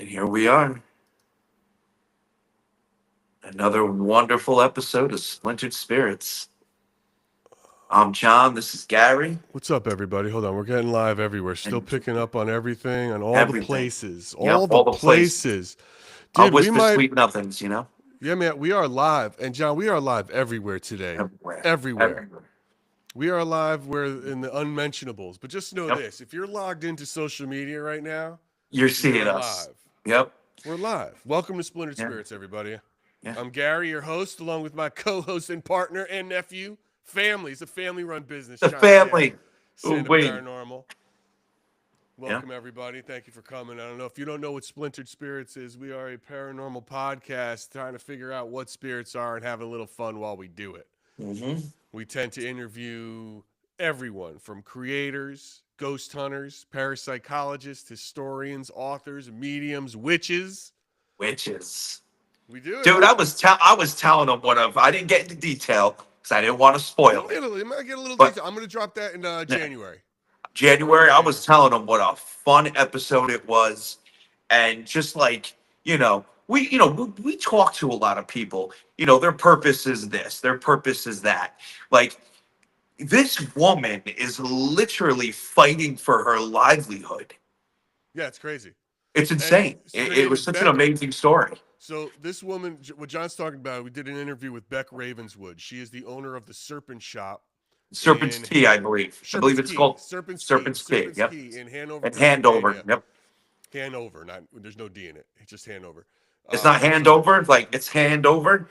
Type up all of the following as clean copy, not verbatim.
And here we are. Another wonderful episode of Splintered Spirits. I'm John. This is Gary. What's up, everybody? Hold on. We're getting live everywhere. Still And picking up on everything, on all the everything. places. Yep, All the all the places. places. I'll Dude, we whisper might. sweet nothings. Yeah, man, we are live. And, John, we are live everywhere today. Everywhere. Everywhere. Everywhere. We are live. We're in the unmentionables. But just know Yep. this. If you're logged into social media right now, You're we seeing are us. live. Yep. We're live. Welcome to Splintered Yeah. Spirits, everybody. Yeah. I'm Gary, your host, along with my co-host and partner and nephew. Family. It's a family-run business. The John family. Stand Ooh-wee. Paranormal. Welcome, everybody. Thank you for coming. I don't know if you don't know what Splintered Spirits is. We are a paranormal podcast trying to figure out what spirits are and having a little fun while we do it. Mm-hmm. We tend to interview everyone from creators, ghost hunters, parapsychologists, historians, authors, mediums, witches. Witches. We do it. Dude, I was telling them I didn't get into detail because I didn't want to spoil it. You might get a little But detail. I'm going to drop that in January. January, I was telling them what a fun episode it was, and just like we talk to a lot of people. Their purpose is this, their purpose is that. Like, this woman is literally fighting for her livelihood. Yeah, it's crazy. It's insane. Her It name was is such Beck. an amazing story. So this woman, what John's talking about, we did an interview with Beck Ravenswood. She is the owner of the Serpent Shop. Serpent's Key, I believe. I believe it's called Serpent's Key. Yep. Key in Hanover, And Handover. Yep. Hanover, there's no D in it. It's just Hanover. It's not Handover, like it's Handover.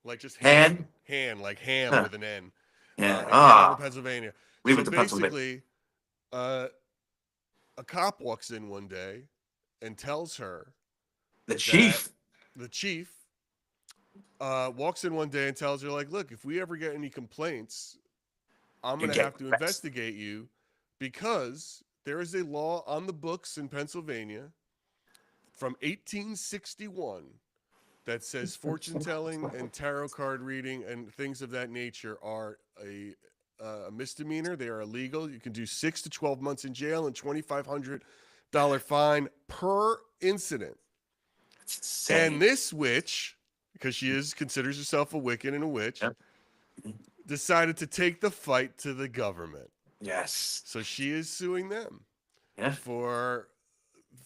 Like just hand, like ham with an N. Yeah. In Hanover, Pennsylvania. Leave So it to Pennsylvania. basically, a cop walks in one day and tells her The chief walks in one day and tells her, like, look, if we ever get any complaints, I'm going to have to investigate you because there is a law on the books in Pennsylvania from 1861 that says fortune telling and tarot card reading and things of that nature are a misdemeanor. They are illegal. You can do 6 to 12 months in jail and $2,500 fine per incident. And this witch, because she considers herself a Wiccan and a witch, decided to take the fight to the government. Yes. So she is suing them for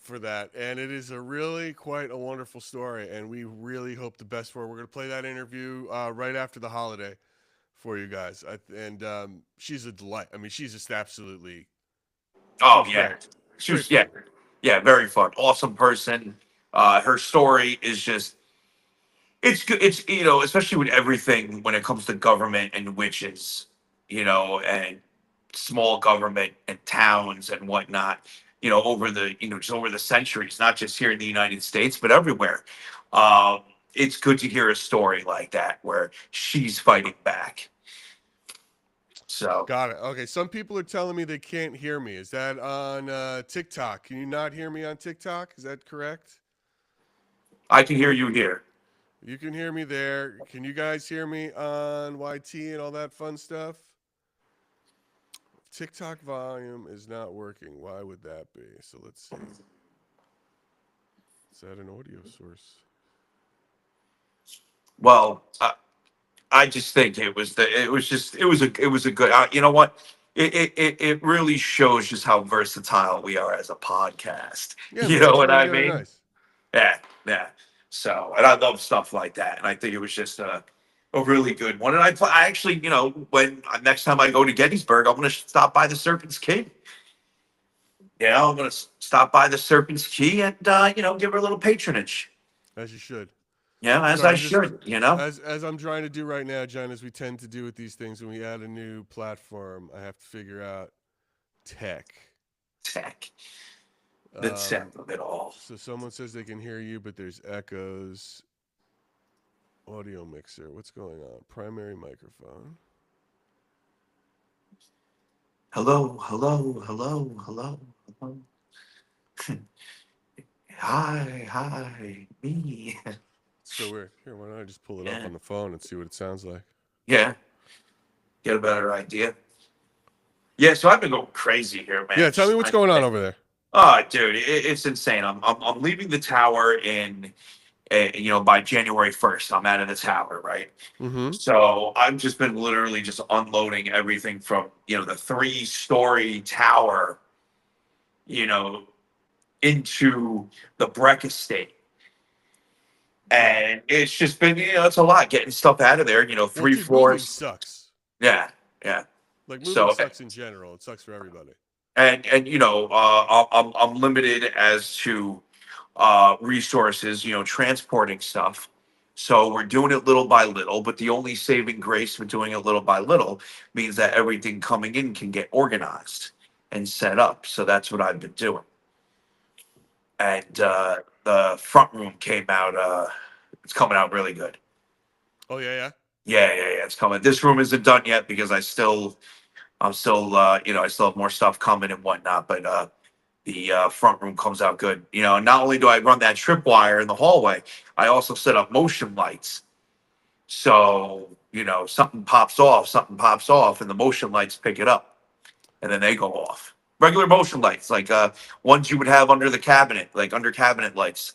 that. And it is quite a wonderful story. And we really hope the best for her. We're going to play that interview right after the holiday for you guys. She's a delight. I mean, she's just absolutely. Oh, yeah. She was, very fun. Awesome person. Her story is just, it's good. It's, especially with everything when it comes to government and witches, and small government and towns and whatnot, over the centuries, not just here in the United States, but everywhere. It's good to hear a story like that where she's fighting back. So got it. Okay. Some people are telling me they can't hear me. Is that on TikTok? Can you not hear me on TikTok? Is that correct? I can hear you here. You can hear me there. Can you guys hear me on YT and all that fun stuff? TikTok volume is not working. Why would that be? So let's see. Is that an audio source? Well, I just think it was a good. You know what? It really shows just how versatile we are as a podcast. Yeah, you know what I mean? Nice. Yeah. So, and I love stuff like that, and I think it was just a really good one. And I actually, when next time I go to Gettysburg, I'm going to stop by the Serpent's Key. I'm going to stop by the Serpent's Key and give her a little patronage. As you should. Yeah, I should. As I'm trying to do right now, John, as we tend to do with these things, when we add a new platform, I have to figure out tech. The tech of it all. So someone says they can hear you, but there's echoes. Audio mixer. What's going on? Primary microphone. Hello. Hi, me. So weird. Here, why don't I just pull it up on the phone and see what it sounds like? Yeah. Get a better idea. Yeah, so I've been going crazy here, man. Yeah, tell me what's going on over there. Oh, dude, it's insane. I'm leaving the tower in, by January 1st. I'm out of the tower, right? Mm-hmm. So I've just been literally just unloading everything from the 3-story tower, you know, into the Breck estate. Yeah. And it's just been, it's a lot getting stuff out of there, Well, three dude, moving floors. sucks. Yeah, yeah. Like moving So sucks in general. It sucks for everybody. and I'm limited as to resources, transporting stuff. So we're doing it little by little, but the only saving grace for doing it little by little means that everything coming in can get organized and set up. So that's what I've been doing. And Yeah. the front room came out. It's coming out really good. Oh yeah, yeah. Yeah, yeah, yeah. It's coming. This room isn't done yet because I'm still, I still have more stuff coming and whatnot. But the front room comes out good. Not only do I run that tripwire in the hallway, I also set up motion lights. So, something pops off, and the motion lights pick it up, and then they go off. Regular motion lights, like ones you would have under the cabinet, like under cabinet lights.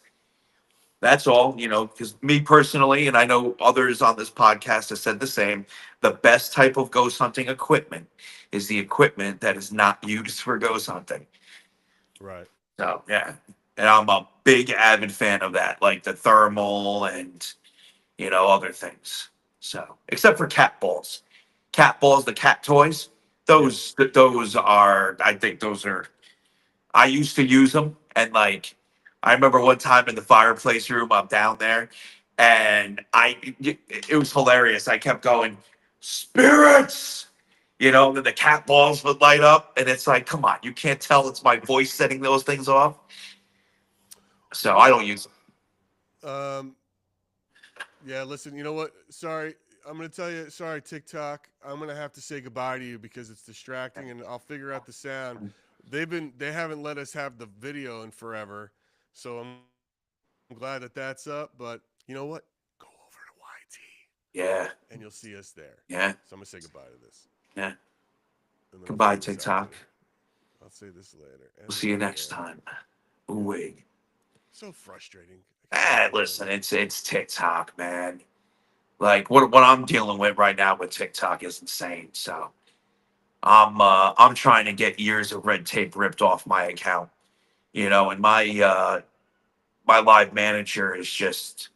That's all, because me personally, and I know others on this podcast have said the same, the best type of ghost hunting equipment is the equipment that is not used for ghost hunting. Right. So yeah, and I'm a big avid fan of that, like the thermal and other things. So except for cat balls, the cat toys, Yeah. those are, I think those are. I used to use them, and like I remember one time in the fireplace room, I'm down there, and it was hilarious. I kept going, spirits. Then the cat balls would light up, and it's like, come on, you can't tell it's my voice setting those things off. So I don't Well, use. um, yeah. Listen, you know what? Sorry, I'm gonna tell you. Sorry, TikTok. I'm gonna have to say goodbye to you because it's distracting, and I'll figure out the sound. They haven't let us have the video in forever, so I'm glad that that's up. But you know what? Go over to YT, Yeah, and you'll see us there. yeah, So I'm gonna say goodbye to this, yeah. and then I'll Goodbye, figure this out TikTok. too. I'll say this later. We'll End see you the next camera. time. Ooh. So frustrating. I can't stand Listen, them. it's TikTok, man. Like what I'm dealing with right now with TikTok is insane. So I'm trying to get years of red tape ripped off my account. And my live manager is just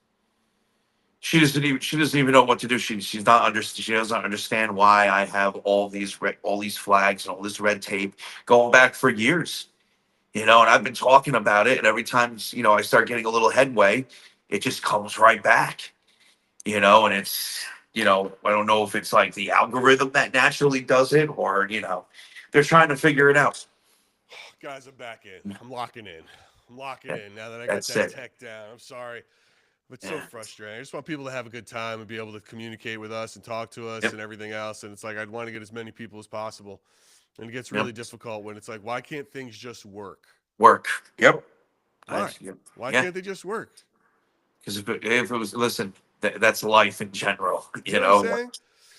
she doesn't even know what to do. She doesn't understand why I have all these flags and all this red tape going back for years. And I've been talking about it, and every time I start getting a little headway, it just comes right back. And it's I don't know if it's like the algorithm that naturally does it, or they're trying to figure it out. Guys, I'm back in. I'm locking in. I'm locking Yeah, in now that I got that's that it. tech down. I'm sorry. But it's so Yeah. frustrating. I just want people to have a good time and be able to communicate with us and talk to us Yep. and everything else. And it's like I'd want to get as many people as possible. And it gets really Yep. difficult when it's like, why can't things just work? Work. Yep. Why? Yep. Why Yeah. can't they just work? Because if it was, listen, that's life in general. You know what I'm saying? What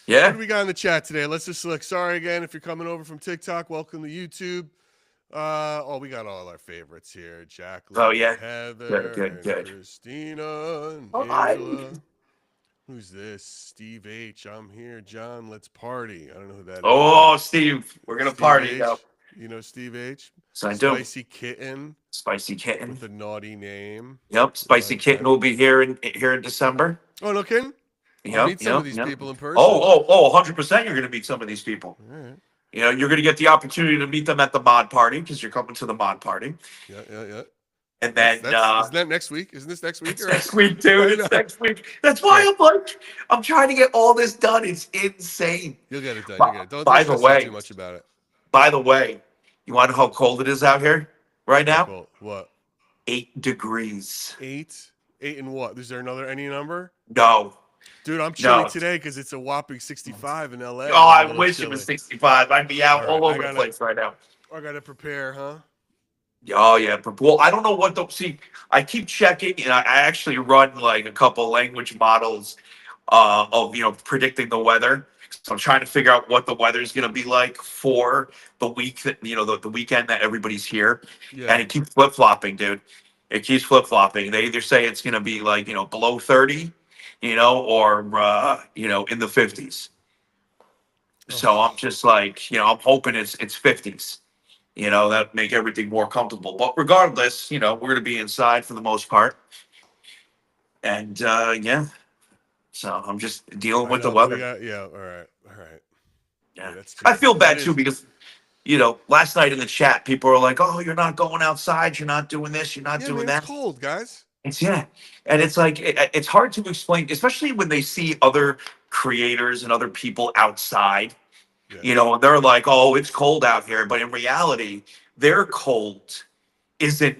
Yeah. do we got in the chat today? Let's just look. Sorry again if you're coming over from TikTok. Welcome to YouTube. We got all our favorites here: Oh Jacqueline and yeah. Good. Heather Good. and Good. Christina and Hi. Angela. Who's this? Steve H. I'm here, John. Let's party. I don't know who that is, but Oh, Steve, we're gonna Steve party, yo. H. You know Steve H. So I do. Spicy Kitten Spicy with kitten. a naughty name. Yep. Spicy Like kitten will be here in December. oh no kidding. I'll Yep. meet some of Yep. these Yep. people in Oh, person. oh, oh, 100%. You're gonna meet some of these people. All right. You're going to get the opportunity to meet them at the mod party because you're coming to the mod party. Yeah, yeah, yeah. And That's then isn't that next week? Isn't this next week it's already? next week, dude. I It's know. next week. That's why Yeah, I'm trying to get all this done. It's insane. you'll get it done. You'll By, get it. Don't by the stress out too way, much about it. by the way, you want to know how cold it is out here right How now? cold? What? 8 degrees. Eight? Eight and what? Is there another any number? No, Dude, I'm chilly no. today because it's a whopping 65 in Oh, LA. I'm a I little wish it was chilly. 65. I'd be All out right, all over the place right now. I gotta prepare, huh? Oh yeah, but well, I don't know what the see. I keep checking, and I actually run like a couple language models of predicting the weather. So I'm trying to figure out what the weather's going to be like for the week that, the weekend that everybody's here. Yeah. And it keeps flip flopping, dude. It keeps flip flopping. They either say it's going to be like, below 30, or, in the 50s. Oh, So I'm just like, I'm hoping it's 50s. That make everything more comfortable. But regardless, we're going to be inside for the most part. And yeah, so I'm just dealing I with the know. We weather. got, yeah. All right. All right. Yeah, Yeah. that's I tricky. feel That bad too is. because, last night in the chat, people are like, oh, you're not going outside. You're not doing this. You're not Yeah, doing man, it's that. cold, guys. Yeah. And it's like, it's hard to explain, especially when they see other creators and other people outside, Yeah. and they're like, oh, it's cold out here. But in reality, their cold isn't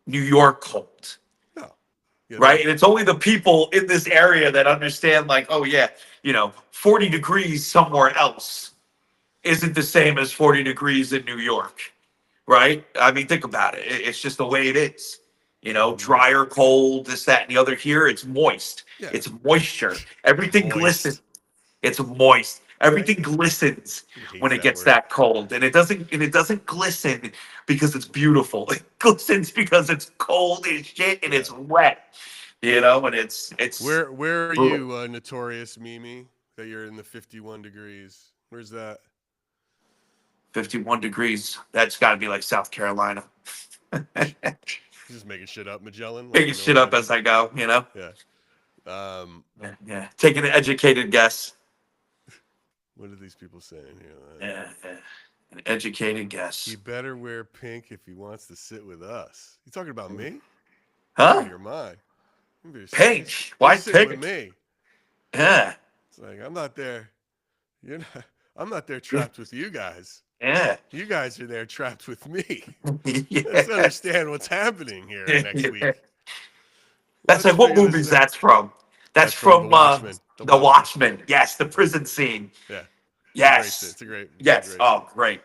New York cold. No. Yeah, Right. And it's only the people in this area that understand, like, oh, yeah, 40 degrees somewhere else isn't the same as 40 degrees in New York. Right. I mean, think about it. It's just the way it is. Mm-hmm. Drier, cold, this, that, and the other. Here, it's moist. Yeah. It's moisture. Everything glistens. Moist. It's moist. I Everything glistens He when hates it that gets word. that cold. And it doesn't glisten because it's beautiful. It glistens because it's cold as shit and Yeah. it's wet. And it's Where are brutal. you, notorious Mimi? That you're in the 51 degrees. Where's that? 51 degrees. That's got to be like South Carolina. Just making shit up, Magellan. Like Making you know shit what up that as is. I go. Yeah. Um. Yeah, yeah. Taking an educated guess. What are these people saying here? Yeah, yeah. An educated He guess. better wear pink if he wants to sit with us. You talking about me? You're out Huh? of your mind. Pink. You're Why sitting with pink? me. Yeah, It's like I'm not there. You're not. I'm not there trapped with you guys. yeah. You guys are there trapped with me. Let's Yes. understand what's happening here next week. That's Let's like, what figure this movies out. that's from? That's That's from The from Watchmen. The The Watchmen. Watchmen. Yes, the prison scene. Yeah, it's a great scene. Yes. It's a Yes. great scene. Oh, great.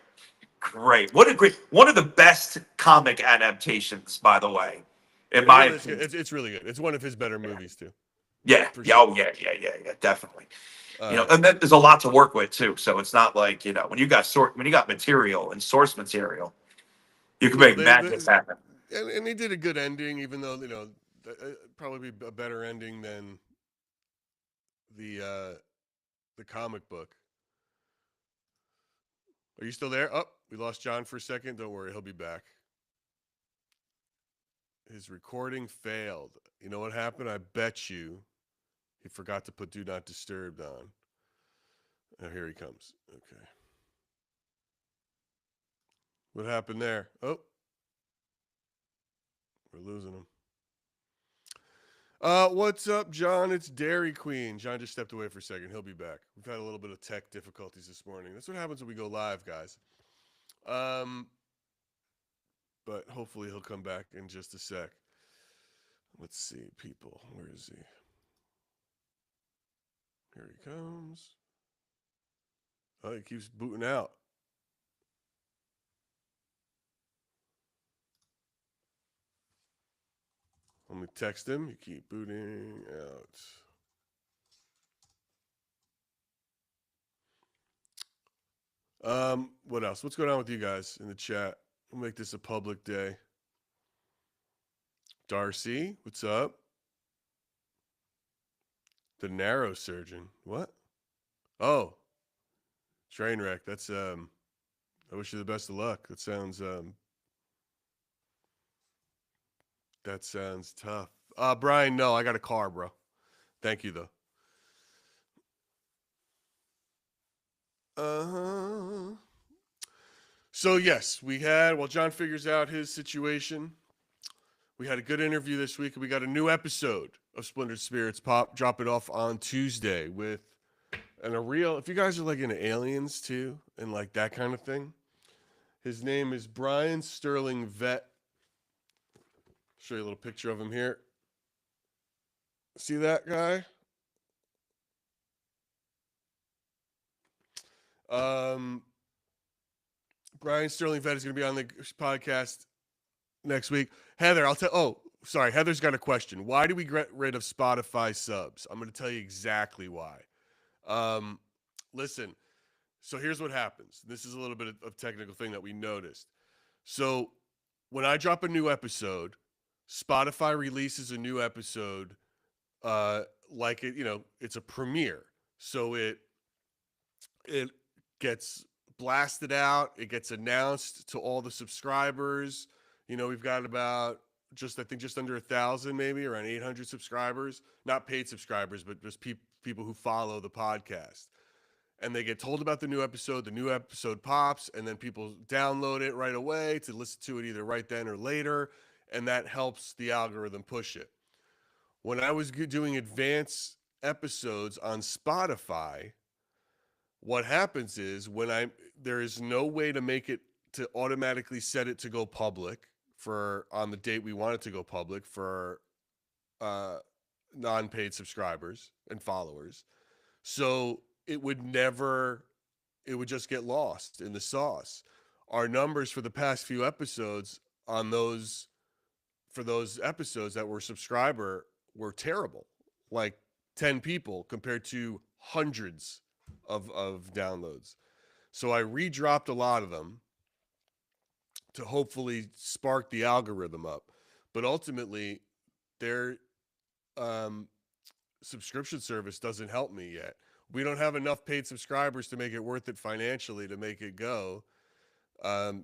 Great. What a great one of the best comic adaptations, by the way, in It my really is good. opinion. It's really good. It's one of his better movies too, Yeah. for Yeah. sure. Oh yeah, yeah, yeah, yeah, definitely. Uh, And then there's a lot to work with too. So it's not like, when you got material and source material, you can make magic happen. and he did a good ending, even though probably be a better ending than the comic book. Are you still there? Oh, we lost John for a second. Don't worry, he'll be back. His recording failed. You know what happened? I bet you he forgot to put Do Not Disturb on. Oh, here he comes. Okay. What happened there? Oh, we're losing him. What's up, John? It's Dairy Queen. John just stepped away for a second. He'll be back. We've had a little bit of tech difficulties this morning. That's what happens when we go live, guys. But hopefully he'll come back in just a sec. Let's see, people. Where is he? Here he comes. Oh, he keeps booting out. Let me text him. You keep booting out. What else? What's going on with you guys in the chat? We'll make this a public day. Darcy, what's up? The narrow surgeon. What? Oh, train wreck. That's I wish you the best of luck. That sounds tough. Brian, no, I got a car, bro. Thank you though. Uh-huh. So yes, while John figures out his situation, we had a good interview this week, and we got a new episode of Splintered Spirits dropping off on Tuesday with if you guys are like into aliens too and like that kind of thing, his name is Brian Sterling Vet. Show you a little picture of him here. See that guy? Brian Sterling Vet is going to be on the podcast next week. Heather, Heather's got a question. Why do we get rid of Spotify subs? I'm going to tell you exactly why. Listen, so here's what happens. This is a little bit of technical thing that we noticed. So when I drop a new episode, Spotify releases a new episode like it's a premiere. So it gets blasted out, it gets announced to all the subscribers. We've got about I think just under 1,000, maybe around 800 subscribers, not paid subscribers, but just people who follow the podcast. And they get told about the new episode pops, and then people download it right away to listen to it either right then or later, and that helps the algorithm push it. When I was doing advanced episodes on Spotify, what happens is there is no way to make it to automatically set it to go public for on the date we want it to go public for non-paid subscribers and followers. So it would just get lost in the sauce. Our numbers for the past few episodes for those episodes that were subscriber were terrible. Like 10 people compared to hundreds of downloads. So I redropped a lot of them to hopefully spark the algorithm up. But ultimately, their subscription service doesn't help me yet. We don't have enough paid subscribers to make it worth it financially to make it go.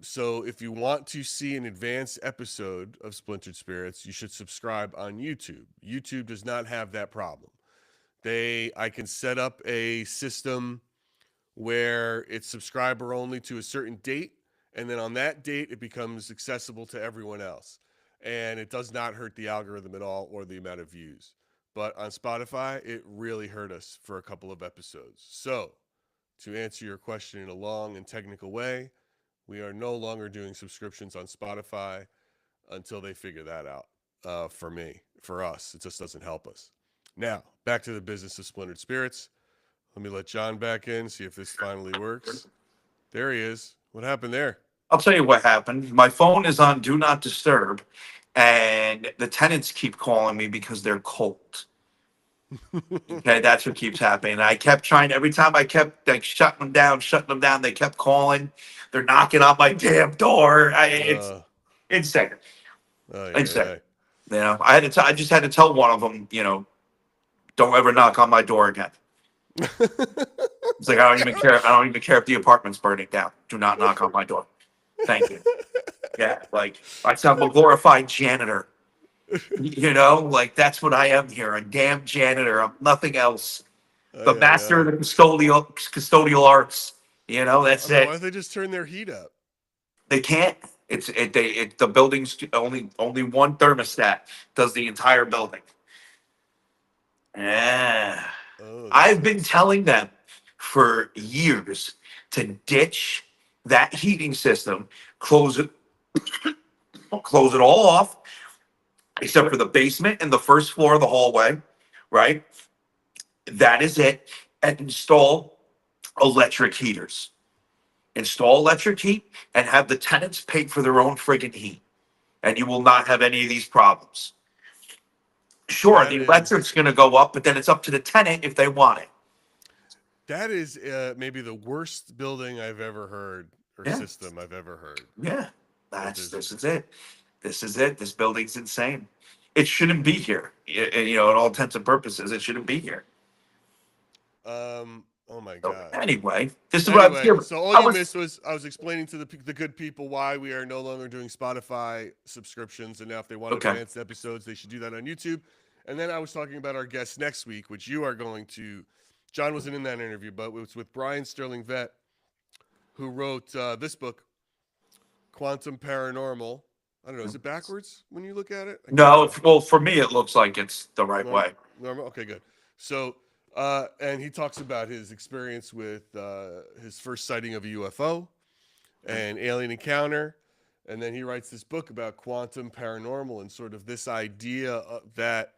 So if you want to see an advanced episode of Splintered Spirits, you should subscribe on YouTube. YouTube does not have that problem. I can set up a system where it's subscriber only to a certain date, and then on that date, it becomes accessible to everyone else. And it does not hurt the algorithm at all or the amount of views. But on Spotify, it really hurt us for a couple of episodes. So, to answer your question in a long and technical way, we are no longer doing subscriptions on Spotify until they figure that out. For us, it just doesn't help us. Now, back to the business of Splintered Spirits. Let me let John back in, see if this finally works. There he is. What happened there? I'll tell you what happened. My phone is on Do Not Disturb, and the tenants keep calling me because they're cold. Okay, that's what keeps happening. I kept trying. Every time I kept like shutting them down, they kept calling. They're knocking on my damn door. It's insane. Insane. Yeah. I just had to tell one of them, don't ever knock on my door again. It's like I don't even care. I don't even care if the apartment's burning down. Do not knock on my door. Thank you. Yeah, like I sound a glorified janitor. Like that's what I am here. A damn janitor. I'm nothing else. The master of the custodial arts. That's Why it. don't they just turn their heat up? They can't. The building's only one thermostat does the entire building. Yeah. I've been telling them for years to ditch that heating system, close it all off, except for the basement and the first floor of the hallway, right? That is it. And install electric heaters. Install electric heat and have the tenants pay for their own friggin' heat. And you will not have any of these problems. Sure, the electric's going to go up, but then it's up to the tenant if they want it. That is maybe the worst building I've ever heard or system I've ever heard. Yeah, this is it. This is it. This building's insane. It shouldn't be here. In all intents and purposes, it shouldn't be here. Oh my God. So anyway, this is what I was here. So all you missed was I was explaining to the good people why we are no longer doing Spotify subscriptions, and now if they want advanced episodes, they should do that on YouTube. And then I was talking about our guest next week, which you are going to. John wasn't in that interview, but it was with Brian Sterling Vett, who wrote this book, Quantum Paranormal. I don't know. Is it backwards when you look at it? No. Well, for me, it looks like it's the right way. Normal. Okay, good. So, and he talks about his experience with his first sighting of a UFO and alien encounter. And then he writes this book about quantum paranormal and sort of this idea that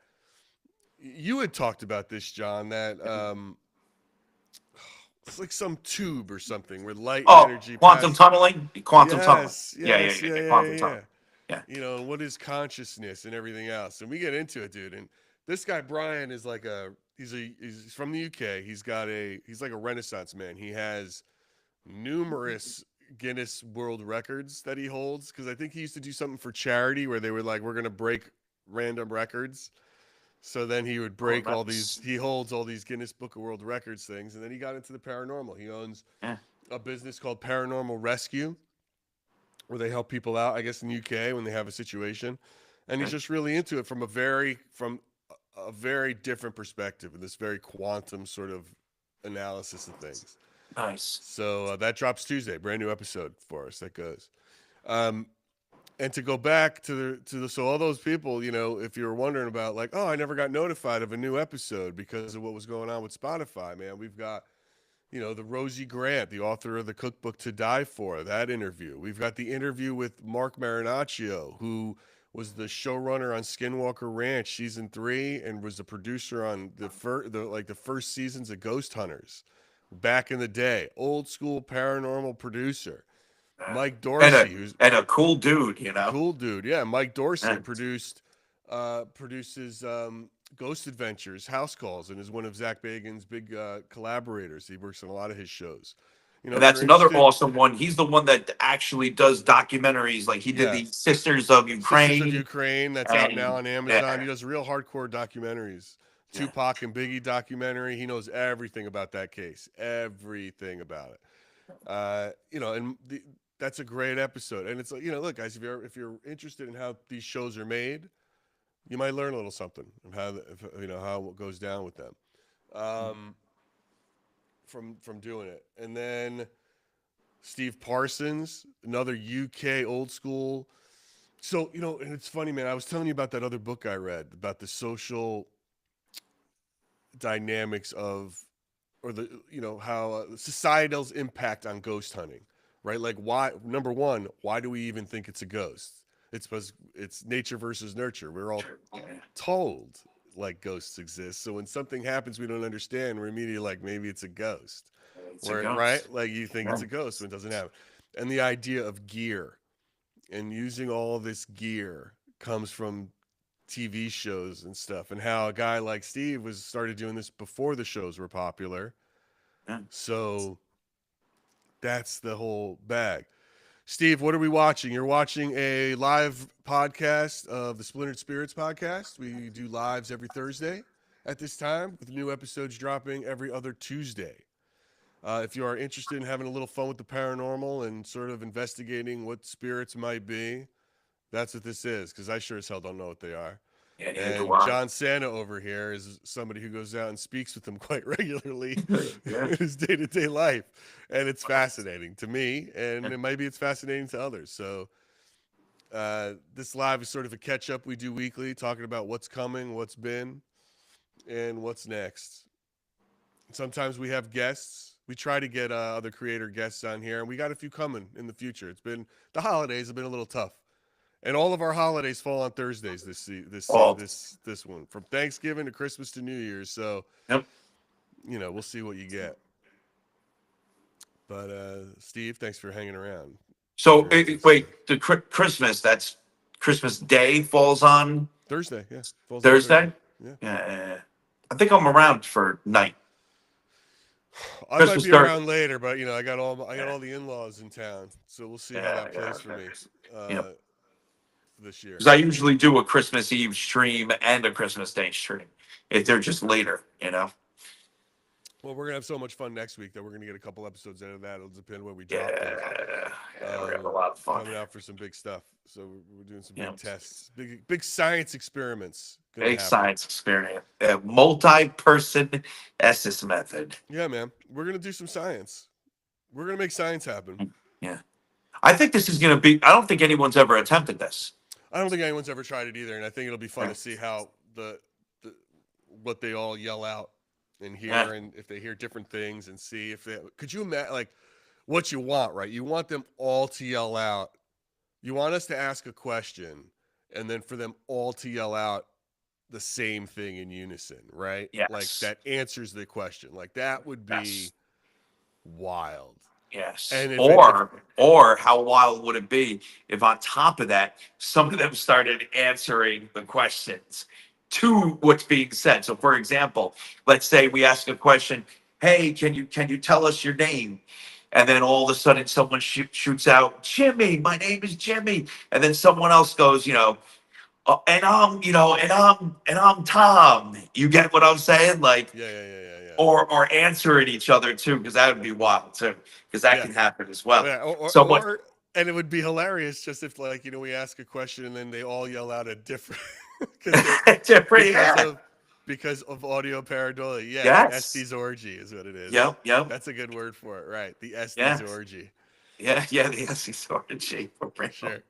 you had talked about this, John, that it's like some tube or something where light and energy. Quantum tunneling? Quantum tunneling. Yeah. Quantum tunneling. Yeah. What is consciousness and everything else? And we get into it, dude. And this guy, Brian, is like he's from the UK. He's like a Renaissance man. He has numerous Guinness World Records that he holds because I think he used to do something for charity where they were like, we're gonna break random records. So then he would Oh, break all these. nice. He holds all these Guinness Book of World Records things, and then he got into the paranormal. He owns Yeah. a business called Paranormal Rescue, where they help people out. I guess in the UK when they have a situation, and he's Okay. just really into it from a very different perspective and this very quantum sort of analysis of things. Nice. So that drops Tuesday, brand new episode for us. That goes. Um, and to go back to the so all those people, if you were wondering about like, oh, I never got notified of a new episode because of what was going on with Spotify, man. We've got the Rosie Grant, the author of the cookbook To Die For, that interview. We've got the interview with Mark Marinaccio, who was the showrunner on Skinwalker Ranch season 3 and was the producer on the first seasons of Ghost Hunters back in the day. Old school paranormal producer. Uh, Mike and a Dorsey, who's and a cool dude, you know. cool dude. Yeah, Mike Dorsey Yeah. produces Ghost Adventures, House Calls, and is one of Zach Bagan's big collaborators. He works on a lot of his shows. And If that's you're another interested, awesome one. He's the one that actually does documentaries. Like he did yeah, the Sisters of Sisters of Ukraine, Ukraine, that's out now and on Amazon. He yeah, does real hardcore documentaries. yeah, Tupac and Biggie documentary. He knows everything about that case, everything about it. That's a great episode. And it's like, look, guys, if you're interested in how these shows are made, you might learn a little something of how it goes down with them, um, from doing it. And then Steve Parsons, another UK old school. So and it's funny, man. I was telling you about that other book I read about the social dynamics of, or the how societal's impact on ghost hunting, right? Like, why, number one, why do we even think it's a ghost? It's because it's nature versus nurture. We're all yeah. told like ghosts exist, so when something happens we don't understand, we're immediately like, maybe it's a ghost. It's a Where, right, ghost. like you think Yeah. it's a ghost when it doesn't happen. And the idea of gear and using all this gear comes from TV shows and stuff, and how a guy like Steve was started doing this before the shows were popular. Yeah. So that's the whole bag. Steve, what are we watching? You're watching a live podcast of the Splintered Spirits podcast. We do lives every Thursday at this time, with new episodes dropping every other Tuesday. If you are interested in having a little fun with the paranormal and sort of investigating what spirits might be, that's what this is, because I sure as hell don't know what they are. Yeah, neither do And I. John Santa over here is somebody who goes out and speaks with them quite regularly Yeah. in his day-to-day life. And it's fascinating to me, and Yeah. maybe it's fascinating to others. So this live is sort of a catch-up we do weekly, talking about what's coming, what's been, and what's next. Sometimes we have guests. We try to get other creator guests on here, and we got a few coming in the future. The holidays have been a little tough. And all of our holidays fall on Thursdays Oh, this one, from Thanksgiving to Christmas to New Year's. So yep. we'll see what you get. But Steve, thanks for hanging around. If So you're into this stuff. wait, the Christmas. That's Christmas Day falls on Thursday, yeah, falls on Thursday. Thursday. Yeah, Yeah, I think I'm around for night. I might Christmas be Day. around later, but I got Yeah, all the in-laws in town, so we'll see how yeah, that yeah. plays for me Yeah. uh, this year. Because I usually do a Christmas Eve stream and a Christmas Day stream if they're just later, you know. Well, we're gonna have so much fun next week that we're gonna get a couple episodes out of that. It'll depend when we Yeah, drop those. yeah, we're having a lot of fun. Coming out for some big stuff. So we're doing some Yeah, big tests, big science experiments gonna big happen. science experience, multi-person Estes method. Yeah, man, we're gonna do some science. We're gonna make science happen. Yeah, I think this is going to be. I don't think anyone's ever attempted this. I don't think anyone's ever tried it either, and I think it'll be fun Yeah, to see how the what they all yell out and yeah, hear, and if they hear different things, and see if they could you imagine like what you want, right? You want them all to yell out. You want us to ask a question, and then for them all to yell out the same thing in unison, right? Like yes, that answers the question. Like that would be yes, wild. yes. And if Or how wild would it be if on top of that, some of them started answering the questions to what's being said. So, for example, let's say we ask a question, "Hey, can you tell us your name?" And then all of a sudden, someone shoots out, "Jimmy, my name is Jimmy," and then someone else goes, and I'm Tom. You get what I'm saying? Like, Yeah, yeah, yeah, yeah, yeah. or answering each other too, because that would be wild too, because that Yeah, can happen as well. yeah. Someone And it would be hilarious just if, like, we ask a question and then they all yell out a different because they're different, because yeah, of because of audio pareidolia. Yeah, the yes, Estes orgy is what it is. yep, yep, That's a good word for it, right? The Estes yes, orgy. yeah, yeah. The SC sort of shape for real. Sure.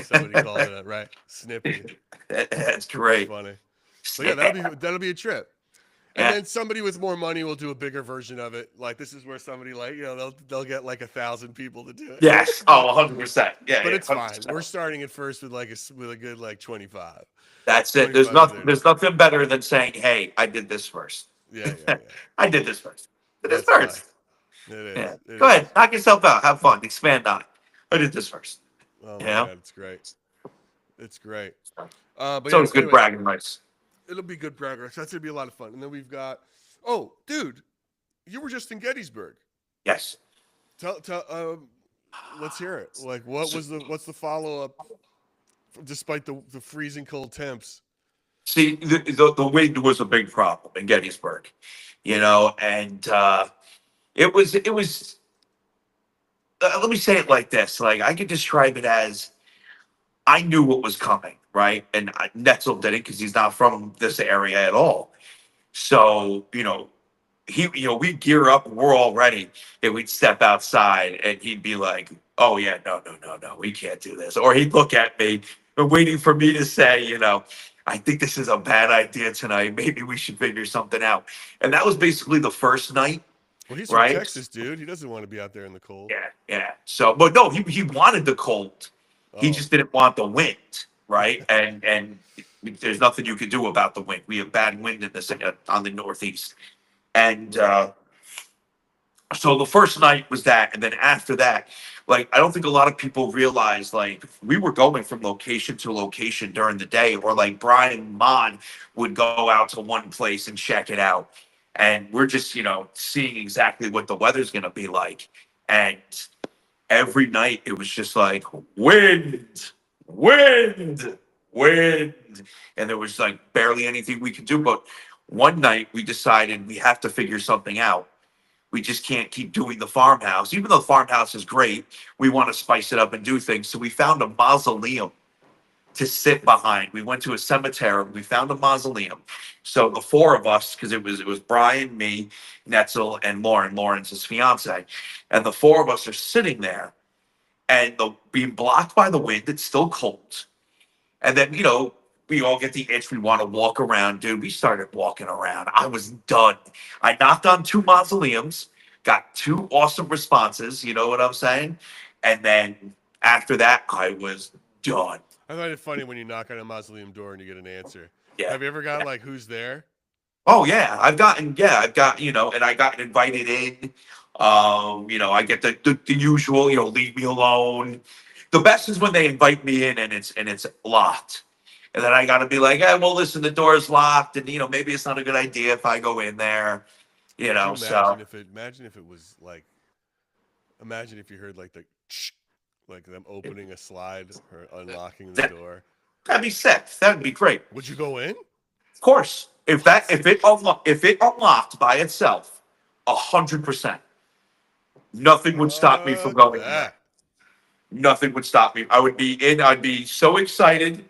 Somebody called it a right. Snippy. That's That's great. funny. So yeah, Yeah, that'll be a trip. And yeah, then somebody with more money will do a bigger version of it. Like this is where somebody like they'll get like 1,000 people to do it. yes. Oh, 100%. Yeah, But yeah, it's fine. 100%. We're starting at first with with a good like 25. That's it. There's 25 to nothing. 30. There's nothing better than saying, "Hey, I did this first. Yeah, yeah, yeah. I did this first. I did this That's fine. first." It Yeah. is. It Go ahead, is. knock yourself out. Have fun. Expand on it. I did this first. Oh You my know. god, it's great. It's great. But So yeah, it's good anyway, bragging rights. it'll be good progress. That's gonna be a lot of fun. And then we've got oh, dude, you were just in Gettysburg. Yes. Tell let's hear it. Like So, what's the follow up despite the freezing cold temps? see, the wind was a big problem in Gettysburg, and it was. Let me say it like this: like I could describe it as I knew what was coming, right? And Netzel didn't because he's not from this area at all. So we gear up, we're all ready, and we'd step outside, and he'd be like, "Oh yeah, no, no, no, no, we can't do this," or he'd look at me, and waiting for me to say, "I think this is a bad idea tonight. Maybe we should figure something out." And that was basically the first night, Well, he's from right? Texas, dude. He doesn't want to be out there in the cold. Yeah, yeah. So, but no, he wanted the cold. He Oh, just didn't want the wind, right? And there's nothing you could do about the wind. We have bad wind in this on the northeast, and right. so the first night was that, and then after that, like I don't think a lot of people realize like we were going from location to location during the day, or like Brian Mon would go out to one place and check it out, and we're just seeing exactly what the weather's gonna be like, and every night it was just like wind, wind, wind, and there was like barely anything we could do. But one night we decided we have to figure something out. We just can't keep doing the farmhouse. Even though the farmhouse is great, we want to spice it up and do things. So we found a mausoleum to sit behind. We went to a cemetery. We found a mausoleum. So the four of us, because it was Brian, me, Netzel, and Lauren. Lauren's his fiance, and the four of us are sitting there, and being blocked by the wind. It's still cold, and then we all get the itch. We want to walk around, dude. We started walking around. I was done. I knocked on two mausoleums, got two awesome responses. You know what I'm saying? And then after that, I was done. I find it funny when you knock on a mausoleum door and you get an answer. Yeah. Have you ever got like who's there? Oh yeah, I've got and I got invited in. I get the usual, leave me alone. The best is when they invite me in and it's locked. And then I gotta be like, hey, well, listen, the door's locked, and maybe it's not a good idea if I go in there, Could you so imagine if it was like imagine if you heard like the like them opening a slide or unlocking the that door. that'd be sick. That'd be great. Would you go in? Of course. If that What? if it unlocked by itself, 100%, nothing would stop me from Fuck going in there. that. Nothing would stop me. I would be in. I'd be so excited.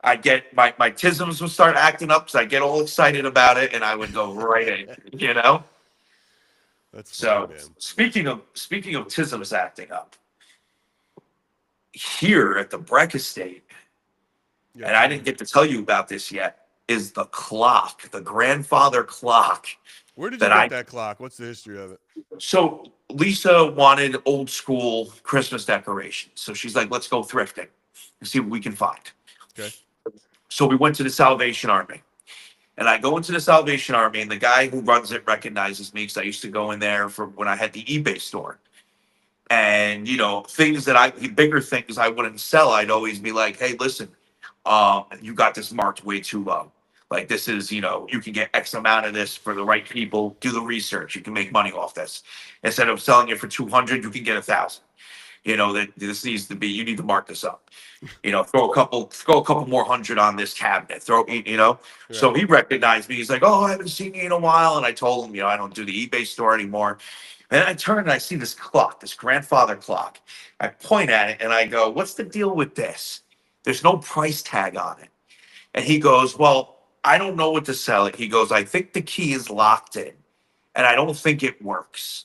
I get my tisms would start acting up because I get all excited about it, and I would go right in. That's funny, So man. speaking of tisms acting up, here at the Breck Estate, Yeah, and I tell me. didn't get to tell you about this yet, is the clock, the grandfather clock Where did you that get I. that clock? What's the history of it? So Lisa wanted old school Christmas decorations, so she's like, "Let's go thrifting and see what we can find." Okay. So we went to the Salvation Army. And I go into the Salvation Army, and the guy who runs it recognizes me because I used to go in there for when I had the eBay store. And things bigger things I wouldn't sell, I'd always be like, "Hey, listen, you got this marked way too low. Like this is, you can get X amount of this for the right people. Do the research. You can make money off this. Instead of selling it for 200, you can get 1,000. That this needs to be. You need to mark this up. Throw a couple more hundred on this cabinet. So Right. he recognized me. He's like, "Oh, I haven't seen you in a while." And I told him, I don't do the eBay store anymore. And I turn and I see this clock, this grandfather clock. I point at it and I go, "What's the deal with this? There's no price tag on it." And he goes, "Well, I don't know what to sell it." He goes, "I think the key is locked in and I don't think it works."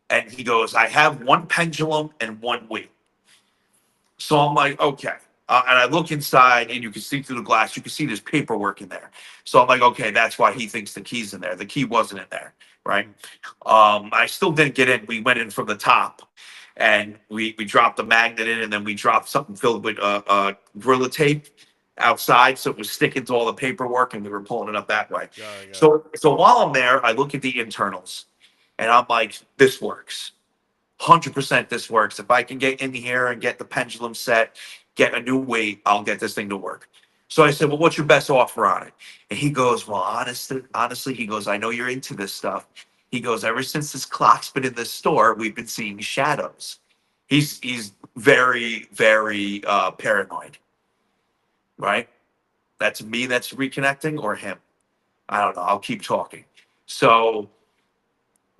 And he goes, "I have one pendulum and one weight." So I'm like, okay. And I look inside and you can see through the glass, you can see there's paperwork in there. So I'm like, okay, that's why he thinks the key's in there. The key wasn't in there, right? I still didn't get in. We went in from the top and we dropped the magnet in and then we dropped something filled with Gorilla tape outside. So it was sticking to all the paperwork and we were pulling it up that way. Got it. So while I'm there, I look at the internals and I'm like, this works. 100% this works. If I can get in here and get the pendulum set, get a new weight, I'll get this thing to work. So I said, "Well, what's your best offer on it?" And he goes, "Well, honestly, he goes, I know you're into this stuff." He goes, "Ever since this clock's been in the store, we've been seeing shadows." He's very, very paranoid, right? That's me that's reconnecting or him. I don't know. I'll keep talking. So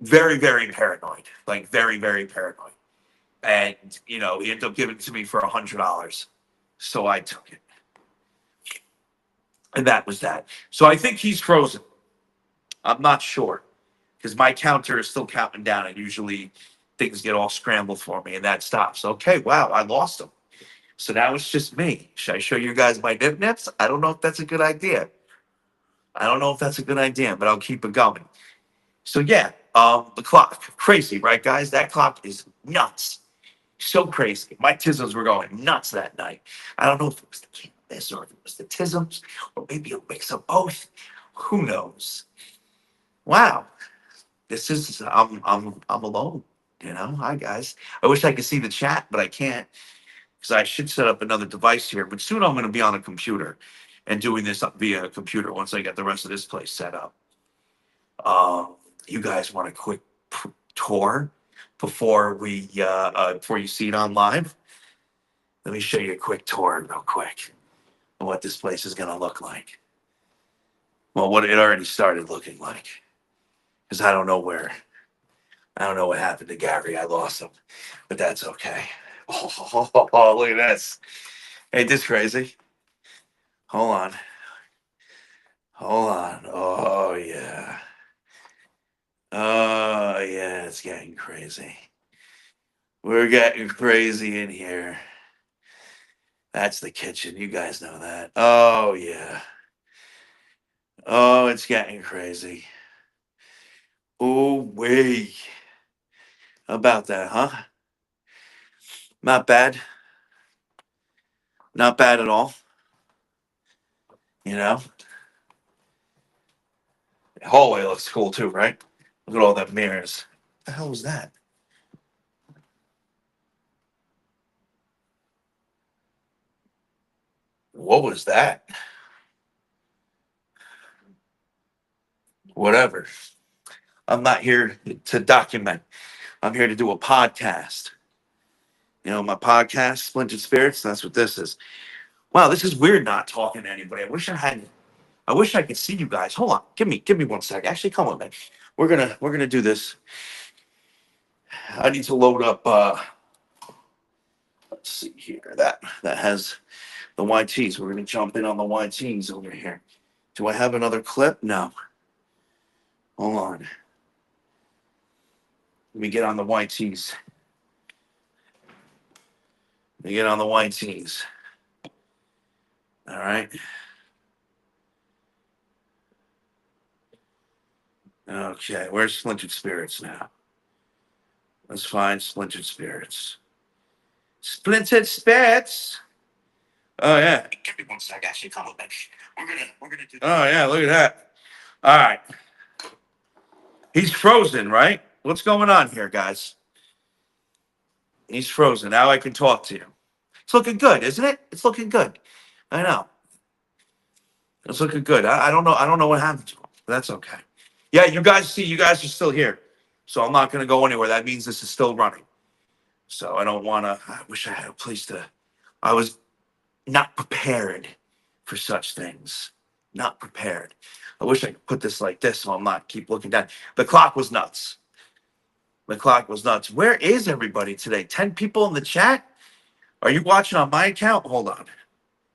very, very paranoid, like very, very paranoid. And he ended up giving it to me for $100. So I took it, and that was that. So I think he's frozen. I'm not sure because my counter is still counting down, and usually things get all scrambled for me, and that stops. Okay, wow, I lost him. So now it's just me. Should I show you guys my nip nips? I don't know if that's a good idea. I don't know if that's a good idea, but I'll keep it going. So yeah, the clock, crazy, right, guys? That clock is nuts. So crazy. My tisms were going nuts that night. I don't know if it was the cannabis or if it was the tisms or maybe a mix of both. Who knows? Wow. This is I'm alone. Hi guys. I wish I could see the chat, but I can't because I should set up another device here. But soon I'm going to be on a computer and doing this up via a computer once I get the rest of this place set up. You guys want a quick tour before you see it on live? Let me show you a quick tour real quick of what this place is going to look like. Well, what it already started looking like. Because I don't know what happened to Gary. I lost him, but that's okay. Oh, look at this. Ain't this crazy? Hold on. Hold on. Oh, yeah. Oh, yeah, it's getting crazy. We're getting crazy in here. That's the kitchen. You guys know that. Oh, yeah. Oh, it's getting crazy. Oh, way. About that, huh? Not bad. Not bad at all. You know, the hallway looks cool too, right? Look at all that mirrors. What the hell was that? What was that? Whatever. I'm not here to document. I'm here to do a podcast. My podcast, Splintered Spirits. That's what this is. Wow, this is weird not talking to anybody. I wish I could see you guys. Hold on. Give me 1 sec. Actually, come on, man. We're gonna do this. I need to load up let's see here. That has the YTs. We're gonna jump in on the YTs over here. Do I have another clip? No. Hold on. Let me get on the YTs. Let me get on the YTs. All right. Okay. Where's Splintered Spirits now? Let's find Splintered Spirits. Splintered Spirits. Oh yeah. Give me 1 sec. Actually, come on, man. We're gonna do. Oh yeah. Look at that. All right. He's frozen, right? What's going on here, guys? He's frozen. Now I can talk to you. It's looking good, isn't it? It's looking good. I know. It's looking good. I don't know. I don't know what happened to him. But that's okay. Yeah, you guys see, you guys are still here. So I'm not going to go anywhere. That means this is still running. So I don't want to. I wish I had a place to. I was not prepared for such things. Not prepared. I wish I could put this like this so I'm not keep looking down. The clock was nuts. The clock was nuts. Where is everybody today? 10 people in the chat? Are you watching on my account? Hold on.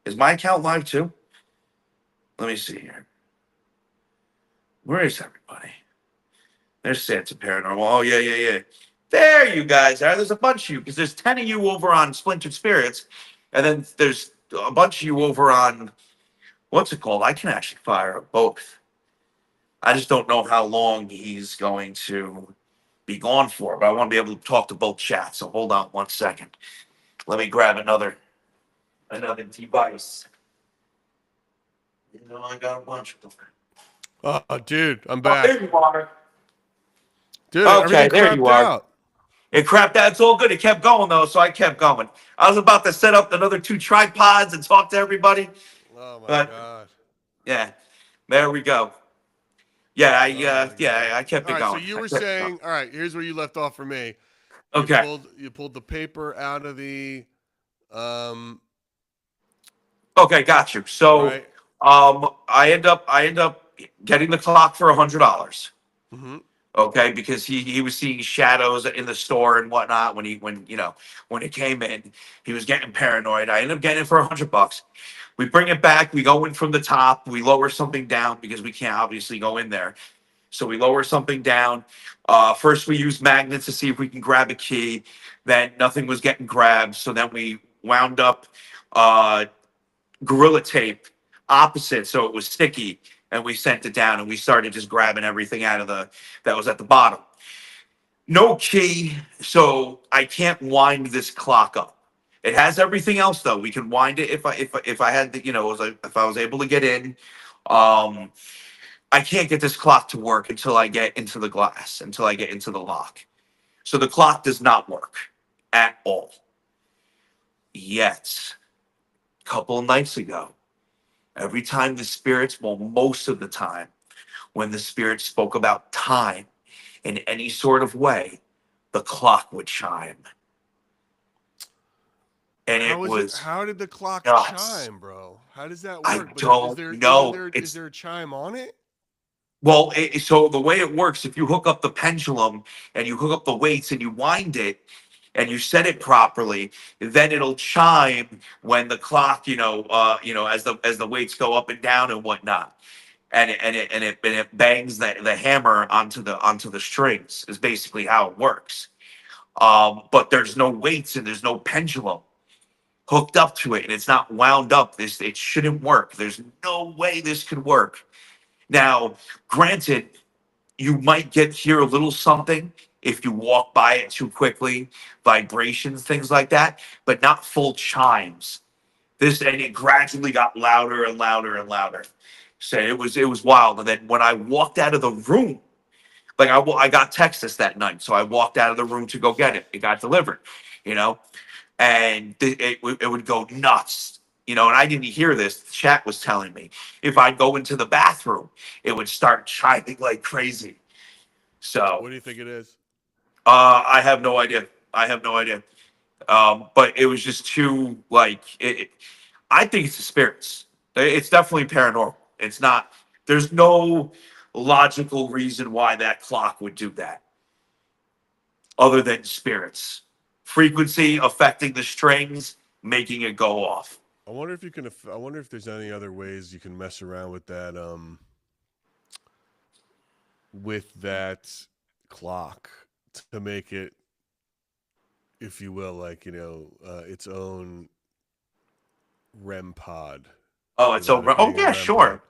Is my account live too? Let me see here. Where is everybody? There's Santa Paranormal. Oh, yeah, yeah, yeah. There you guys are. There's a bunch of you because there's 10 of you over on Splintered Spirits. And then there's a bunch of you over on, what's it called? I can actually fire up both. I just don't know how long he's going to be gone for, but I want to be able to talk to both chats. So hold on 1 second. Let me grab another device. You know, I got a bunch of them. Oh, dude, I'm Oh, back. there you are. Dude, Okay, everything there you crapped are. out. It crapped out. It's all good. It kept going though, so I kept going. I was about to set up another 2 tripods and talk to everybody, Oh my but god. yeah, there we go. Yeah, Oh my god. I kept All it right, so going. you I were kept it going. saying, all right, here's where you left off for me. Okay. You pulled the paper out of the um Okay, got you. So, right. I end up getting the clock for $100. Mm-hmm. Okay, because he was seeing shadows in the store and whatnot when you know when it came in, he was getting paranoid. I ended up getting it for $100. We bring it back. We go in from the top. We lower something down because we can't obviously go in there. So we lower something down. First, we use magnets to see if we can grab a key. Then nothing was getting grabbed. So then we wound up uh, Gorilla Tape opposite, so it was sticky, and we sent it down, and we started just grabbing everything out of the that was at the bottom. No key, so I can't wind this clock up. It has everything else though. We can wind it if I had the, you know, if I was able to get in. Um, I can't get this clock to work until I get into the glass, until I get into the lock. So the clock does not work at all. Yet, a couple of nights ago, every time the spirits, well, most of the time, when the spirits spoke about time in any sort of way, the clock would chime. And it was How did the clock nuts. chime, bro? How does that I work? But don't know. is It's there a chime on it? well, so the way it works, if you hook up the pendulum and you hook up the weights and you wind it and you set it properly, then it'll chime when the clock, as the weights go up and down and whatnot. And it bangs the hammer onto the strings is basically how it works. But there's no weights and there's no pendulum hooked up to it, and it's not wound up. It shouldn't work. There's no way this could work. Now, granted, you might hear a little something if you walk by it too quickly, vibrations, things like that, but not full chimes. And it gradually got louder and louder and louder. So it was wild. And then when I walked out of the room, like I got Texas that night, so I walked out of the room to go get it. It got delivered, you know, and it would go nuts, you know. And I didn't hear this. The chat was telling me if I'd go into the bathroom, it would start chiming like crazy. So What do you think it is? I have no idea. I have no idea. But it was just too like I think it's the spirits. It's definitely paranormal. It's not. There's no logical reason why that clock would do that, other than spirits. Frequency affecting the strings, making it go off. I wonder if you can. I wonder if there's any other ways you can mess around with that. With that clock to make it, if you will, like its own REM pod Oh, it's without over. it Oh being a yeah, REM pod. sure.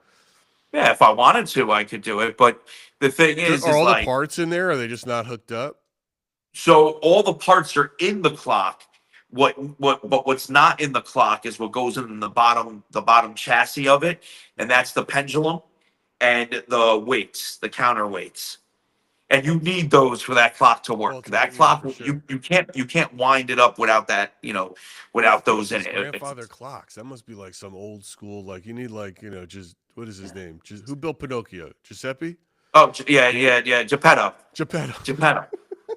Yeah, if I wanted to, I could do it. But the thing Are is all the like, parts in there? Are they just not hooked up? so all the parts are in the clock. But what's not in the clock is what goes in the bottom chassis of it, and that's the pendulum and the weights, the counterweights. and you need those for that clock to work. That Ultimate, yeah, clock, for sure. you can't wind it up without that, without What's those in his it. grandfather clocks? That must be like some old school. Like you need like just what is his name? Just who built Pinocchio? Giuseppe Oh, yeah, Geppetto, Geppetto. Geppetto.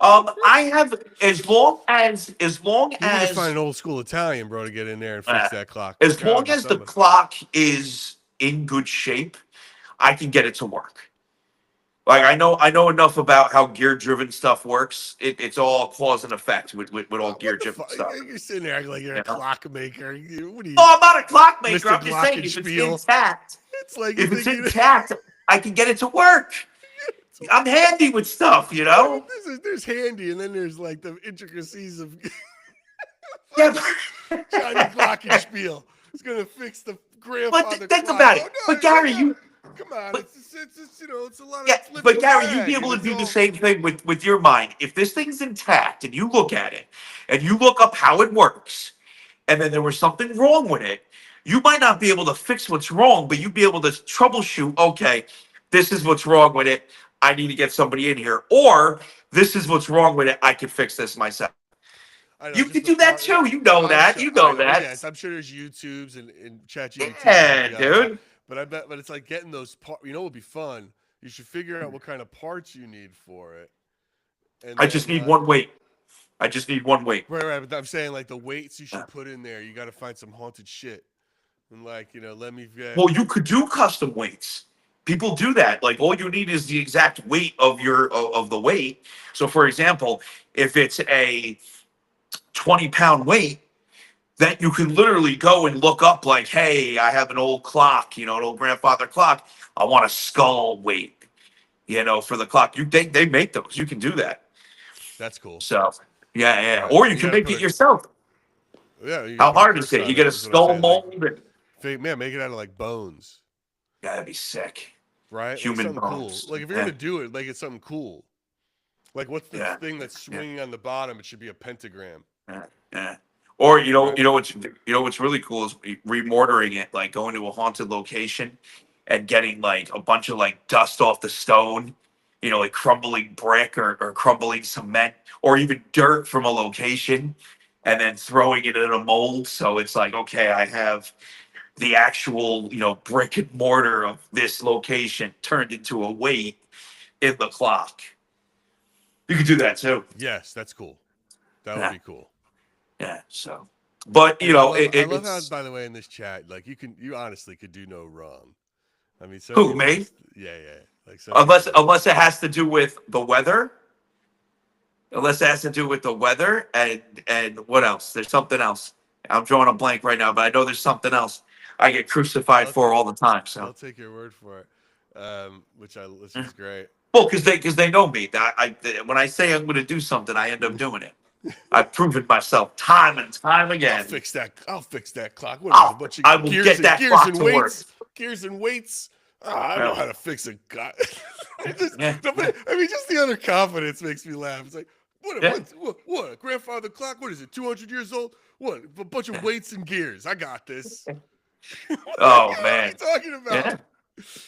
I have, You can just find an old school Italian, bro, to get in there and fix uh, that clock. It's as got to long be as the somebody. clock is in good shape, I can get it to work. Like I know enough about how gear driven stuff works. It's all cause and effect with all gear What the driven fuck? stuff. You're sitting there acting like you're a You know? clockmaker. What are you, Oh, I'm not a clockmaker. Mister I'm just saying if it's Glockenspiel? intact, It's like you if it's think you. intact, I can get it to work. I'm handy with stuff, you Dude, know. there's handy, and then there's like the intricacies of Yeah, fucking Johnny Glockenspiel. It's gonna fix the but grandfather think clock. about Oh it. no, But Gary, you come on, but it's it's a lot of yeah, flips but of the Gary, you'd be bag, and able to it's do the all. same thing with your mind. If this thing's intact and you look at it and you look up how it works, and then there was something wrong with it, you might not be able to fix what's wrong, but you'd be able to troubleshoot. Okay, this is what's wrong with it. I need to get somebody in here, or this is what's wrong with it. I can fix this myself. I know, You just can the do that part. too. You know I'm that. sure. You I know know. that. Yes, I'm sure there's YouTubes and ChatGPT can help Yeah, you out with that. dude. But I bet. But it's like getting those parts. You know, what would be fun. You should figure out what kind of parts you need for it, and I just then need like. one weight. I just need one weight. Right. But I'm saying like the weights you Uh, should put in there. You got to find some haunted shit, and like let me get. Well, you could do custom weights. People do that. Like all you need is the exact weight of of the weight. So, for example, if it's a 20-pound weight, that you can literally go and look up like, hey, I have an old clock, an old grandfather clock. I want a skull weight, for the clock. They make those. You can do that. That's cool. So yeah. Right. Or And you you can got to make put it a. yourself. Yeah, you got to How put a hard is twist it? You on get it. a Is what I'm skull saying. Like, mold and man, make it out of like bones. yeah, that'd be sick. Right? Like Human something cool. bones. Like if you're Yeah. gonna do it, make it something cool. Like what's the Yeah. thing that's Yeah. swinging on the bottom? It should be a pentagram. Yeah. Or Right? what's really cool is remortaring it, like going to a haunted location and getting like a bunch of like dust off the stone, like crumbling brick or crumbling cement or even dirt from a location, and then throwing it in a mold. So it's like, okay, I have the actual, brick and mortar of this location turned into a weight in the clock. You could do that too. Yes, that's cool. That would Yeah. be cool. Yeah. So, but And I love how, it's by the way, in this chat, like you honestly could do no wrong. I mean, some who, people me? just, yeah, like some people just, Unless it has to do with the weather. Unless it has to do with the weather and what else? There's something else. I'm drawing a blank right now, but I know there's something else I get crucified I'll for take, all the time. I'll So, take your word for it, which is great. well, because they know me. When I say I'm going to do something, I end up doing it. I've proven myself time and time I'll again. fix that. I'll fix that clock. What is it? A bunch I of will get that gears clock and to work. weights, gears and weights. I know Yeah. how to fix a clock. Yeah. I mean, just the other confidence makes me laugh. It's like, Yeah. what? A grandfather clock? What is it? 200 years old? What? A bunch of weights and gears. I got this. What Oh are you man. talking about? Yeah.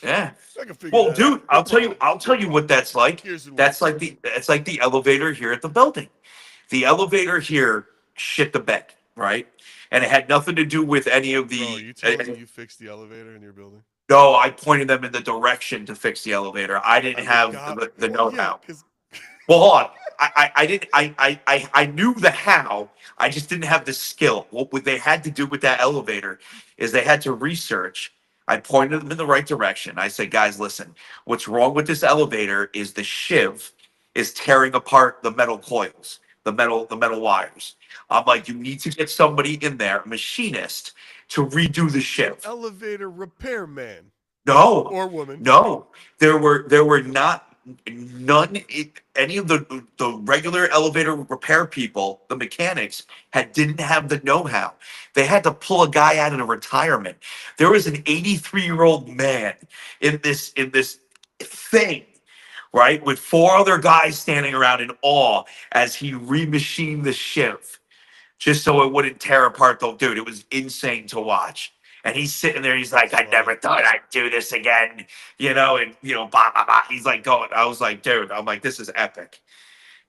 Yeah. I can figure Well, that out. dude, No I'll tell you problem. what that's like. Gears and That's weights. like the elevator here at the building. The elevator here shit the bed, right? And it had nothing to do with any of Bro, are the. you telling me you fixed the elevator in your building? No, I pointed them in the direction to fix the elevator. I I didn't mean, have God, the well, yeah, know-how. because Well, hold on. I didn't. I knew the how. I just didn't have the skill. What they had to do with that elevator is they had to research. I pointed them in the right direction. I said, guys, listen. What's wrong with this elevator is the shiv is tearing apart the metal coils, the metal wires. I'm like, you need to get somebody in there, a machinist, to redo the an shiv. elevator repairman No, or woman. no, there were not none. Any of the regular elevator repair people, the mechanics, didn't have the know-how. They had to pull a guy out of retirement. There was an 83-year-old man in this thing, right, with four other guys standing around in awe as he remachined the shiv, just so it wouldn't tear apart. Though, dude, it was insane to watch. And he's sitting there. He's like, That's I never funny. thought I'd do this again, and blah blah blah. He's like going. I was like, dude, I'm like, this is epic.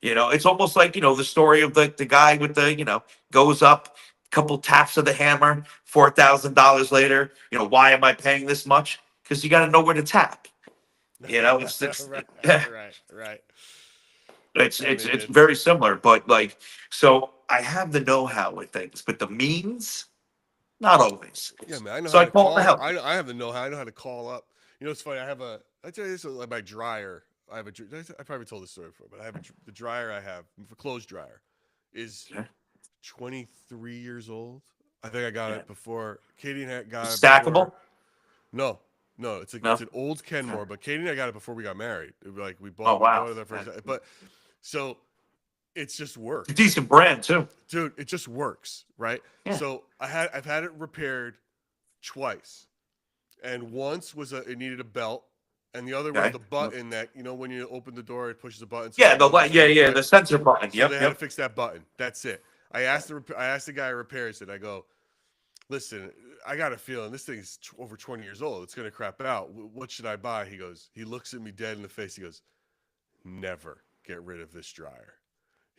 It's almost like the story of the guy with goes up, couple taps of the hammer, $4,000 later. Why am I paying this much? Because you got to know where to tap. It's Right, yeah, right. it's I it's mean, it's it's very similar, but like so I have the know-how with things, but the means not always. yeah, man. I know So how I to call the call. help. I have the know how. I know how to call up. It's funny. I tell you this like my dryer. I probably told this story before, but the dryer I have, the clothes dryer, is Yeah, 23 years old. I think I got yeah. it before Katie and I got it before. Stackable? No, no, it's No. an old Okay. Kenmore, but Katie and I got it before we got married. Like Oh we wow, bought it the first that's time, but so it just a works, decent brand too. dude. It just works, right? Yeah. So I've had it repaired twice, and once it needed a belt, and the other was Okay. the button that when you open the door it pushes a button so you Yeah, can move the sheets, yeah, right? the sensor button. So they Yep, had to yep. fix that button. That's it. I asked the guy who repairs it. I go, listen, I got a feeling this thing's over 20 years old. It's gonna crap out. What should I buy? He looks at me dead in the face. He goes, never get rid of this dryer.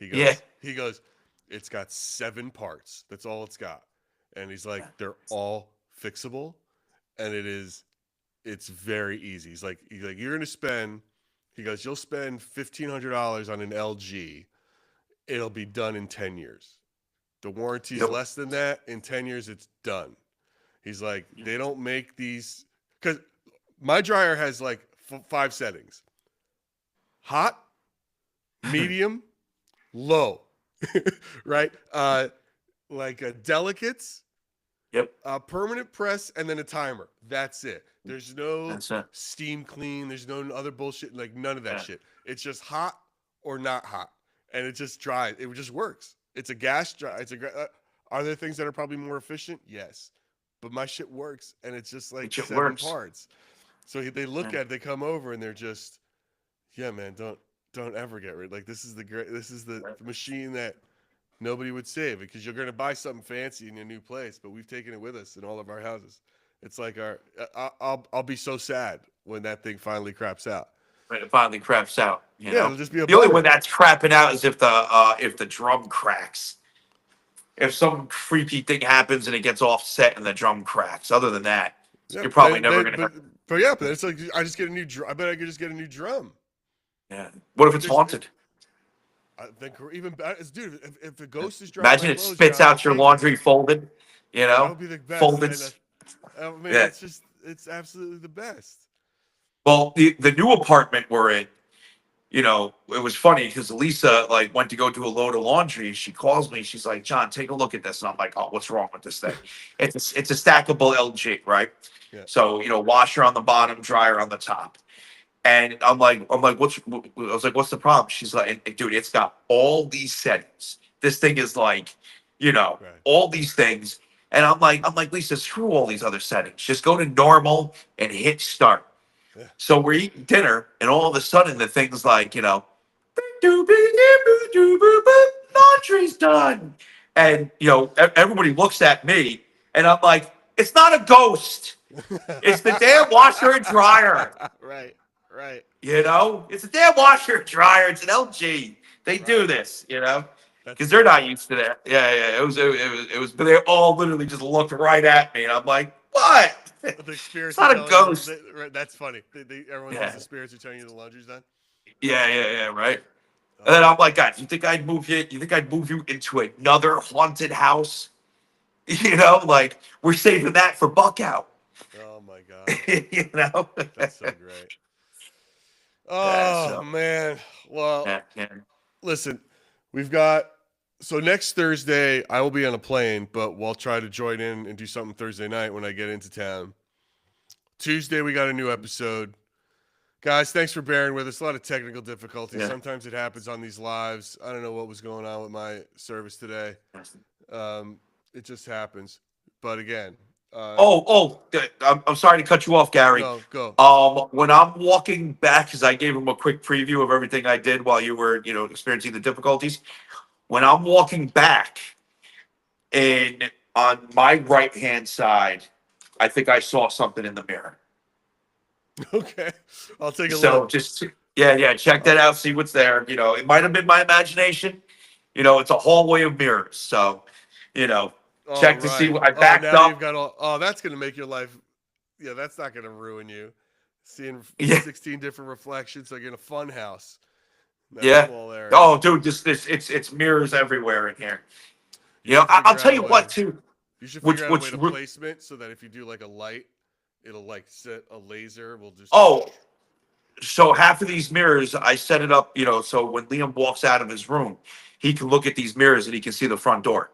Yeah. He goes, it's got 7 parts. That's all it's got. And he's like, they're all fixable, and it's very easy. He's like, you're gonna spend. He goes, you'll spend $1,500 on an LG. It'll be done in 10 years. The warranty's Yep. less than that. In 10 years, it's done. He's like, they don't make these because my dryer has like 5 settings: hot, medium, low, right? Like delicates, Yep. permanent press, and then a timer. That's it. There's no That's it. steam clean. There's no other bullshit. Like none of that Yeah. shit. It's just hot or not hot, and it just dries. It just works. It's a gas dry. Are there things that are probably more efficient? Yes, but my shit works, and it's just like It shit 7 works. parts. So they look Yeah. at it, they come over, and they're just, yeah, man, don't ever get rid. Like this is the machine that nobody would save because you're going to buy something fancy in your new place, but we've taken it with us in all of our houses. It's like I'll be so sad when that thing finally craps out. When it finally craps out. Yeah, it'll just be a The only one bummer. that's crapping out is if the drum cracks. If some freaky thing happens and it gets offset and the drum cracks. Other than that, Yeah, you're probably never then, gonna. but yeah, but it's like I just get a new drum. I bet I could just get a new drum. Yeah. What if Like it's haunted? I think even better, dude. If the ghost is drying my Imagine it clothes, spits John, I'll out your take it. laundry folded. That would be the best. Folded. And I mean, Yeah. it's absolutely the best. Well, the new apartment we're in, it was funny because Lisa like went to go do a load of laundry. She calls me. She's like, John, take a look at this. And I'm like, oh, what's wrong with this thing? It's a stackable LG, right? Yeah. So washer on the bottom, dryer on the top. And what's the problem? She's like, dude, it's got all these settings. This thing is like, Right. all these things. And I'm like, Lisa, screw all these other settings. Just go to normal and hit start. Yeah. So we're eating dinner, and all of a sudden the thing's like, laundry's done. And everybody looks at me, and I'm like, it's not a ghost. It's the damn washer and dryer. Right. Right. It's a damn washer and dryer. It's an LG. They do Right. this, That's because they're funny. not used to that. Yeah, yeah. It was. But they all literally just looked right at me, and I'm like, what? The It's spirits are not a telling you. ghost. Right, that's funny. Everyone thinks Yeah, the spirits are telling you the laundry's done. yeah, right. And Oh then my I'm like, god. guys, you think I'd move you? You think I'd move you into another haunted house? Like we're saving that for Buck out. Oh my god. you know? That's so great. yeah, Oh so man. Well, yeah, yeah. listen, we've got so next Thursday I will be on a plane, but we'll try to join in and do something Thursday night when I get into town. Tuesday we got a new episode. Guys, thanks for bearing with us. A lot of technical difficulties. Yeah. Sometimes it happens on these lives. I don't know what was going on with my service today. It just happens. But again, I'm sorry to cut you off, Gary. no, go. When I'm walking back, because I gave him a quick preview of everything I did while you were, experiencing the difficulties. When I'm walking back, and on my right hand side, I think I saw something in the mirror. Okay, I'll take a look. So just yeah, check that out. See what's there. It might have been my imagination. It's a hallway of mirrors. So, you know, All check to see right. what I Oh, backed now you've up. got all. Oh, that's gonna make your life. Yeah, that's not gonna ruin you. Seeing Yeah, 16 different reflections like in a fun house. That yeah. small area. Oh, dude, this it's mirrors everywhere in here. You should I'll figure tell out a you way. what too. You should figure Which out a way which to placement so that if you do like a light, it'll like set a laser. Will just. oh, so half of these mirrors I set it up. So when Liam walks out of his room, he can look at these mirrors and he can see the front door.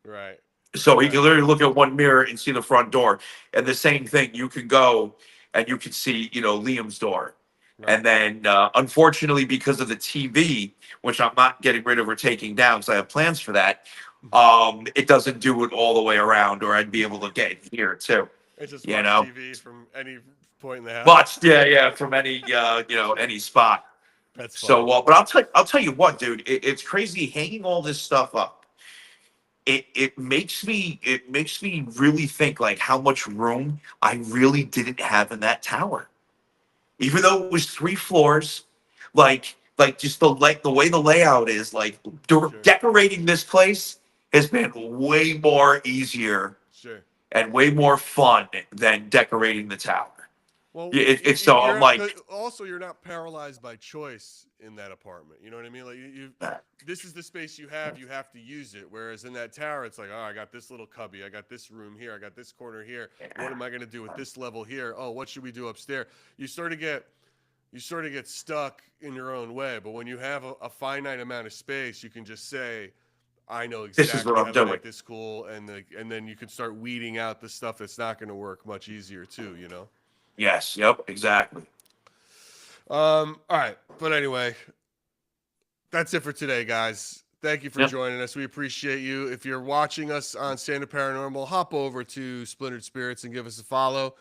Right. So he Right. can literally look at one mirror and see the front door. And the same thing, you can go and you can see, Liam's door. Right. And then, unfortunately, because of the TV, which I'm not getting rid of or taking down, because I have plans for that, it doesn't do it all the way around, or I'd be able to get it here too. And just You watch know, TV from any point in the house. but yeah, from any any spot. That's funny. So, but I'll tell you what, dude, it's crazy hanging all this stuff up. It makes me really think like how much room I really didn't have in that tower. Even though it was 3 floors, like just the way the layout is, like Sure. decorating this place has been way more easier Sure. and way more fun than decorating the tower. Well, It's so you're I'm not, like, also you're not paralyzed by choice in that apartment. You know what I mean? Like this is the space you have. You have to use it. Whereas in that tower, it's like, oh, I got this little cubby. I got this room here. I got this corner here. What am I going to do with this level here? Oh, what should we do upstairs? You sort of get stuck in your own way. But when you have a finite amount of space, you can just say, I know this is what exactly I'm how to doing. make this cool, and then you can start weeding out the stuff that's not going to work much easier too. You know. Yes, yep, exactly. All right. But anyway, that's it for today, guys. Thank you for Yep. joining us. We appreciate you. If you're watching us on Stand Up Paranormal, hop over to Splintered Spirits and give us a follow.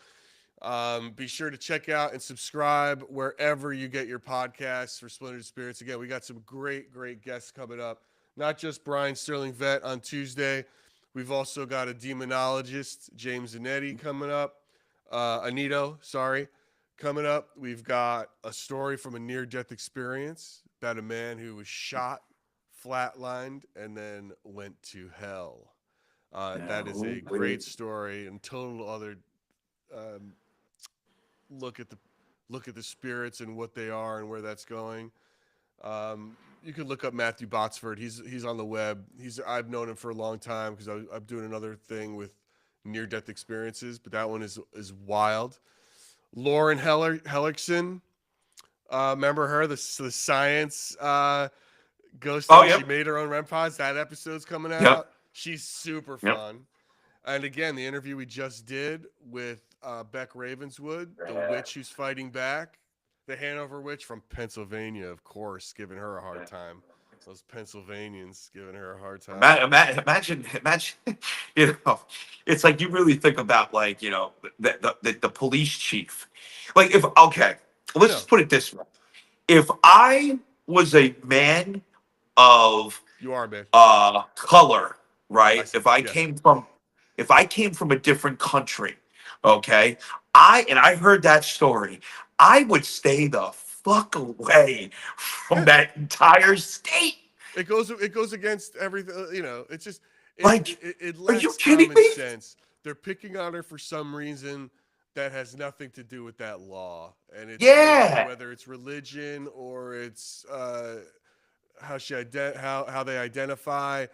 Be sure to check out and subscribe wherever you get your podcasts for Splintered Spirits. Again, we got some great, great guests coming up. Not just Brian Sterling Vet on Tuesday. We've also got a demonologist, James Zanetti, coming up. Anito, sorry, coming up. We've got a story from a near-death experience about a man who was shot, flatlined, and then went to hell. That is a great story and total other um, look at the spirits and what they are and where that's going. You can look up Matthew Botsford. He's on the web. I've known him for a long time because I'm doing another thing with near death experiences, but that one is wild. Lauren Hellickson, remember her, the science ghost Oh, thing? She yep, made her own REM pods. That episode's coming yep, out. She's super yep. fun. And again, the interview we just did with Beck Ravenswood, the witch who's fighting back, the Hanover witch from Pennsylvania, of course, giving her a hard time. Those Pennsylvanians giving her a hard time. Imagine, it's like you really think about like the police chief. Like if okay, I let's know just put it this way: if I was a man of you are, man. color, I right? see. If Yes. I came from a different country, okay, I heard that story, I would stay the fuck away from Yeah. that entire state. It goes against everything. It's just Like, it are you lacks kidding common me? sense. They're picking on her for some reason that has nothing to do with that law, and it's Yeah, whether it's religion or it's how they identify.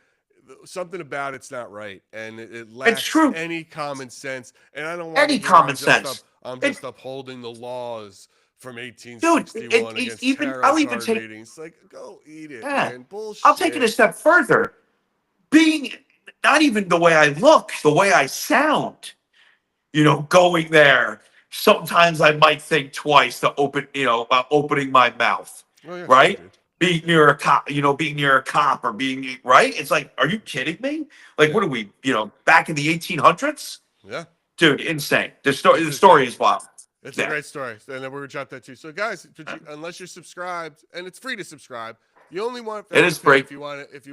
Something about it's not right, and it it's lacks true. any common sense. And I don't want to Any hear common sense. I'm It, just upholding the laws from dude, 1861 against even tarot I'll even card take readings. Like, go eat it, yeah, man. I'll take it a Bullshit. step further. Being not even the way I look, the way I sound. Going there, sometimes I might think twice to about opening my mouth, Oh yeah, sure, right? dude. Being near a cop or being right. It's like, are you kidding me? Like, Yeah, what are we, back in the 1800s? yeah. Dude, insane. The It's insane. story is wild. It's a Yeah, great story, and then we're gonna drop that too. So, guys, unless you're subscribed, and it's free to subscribe, you only it have to is pay free. if you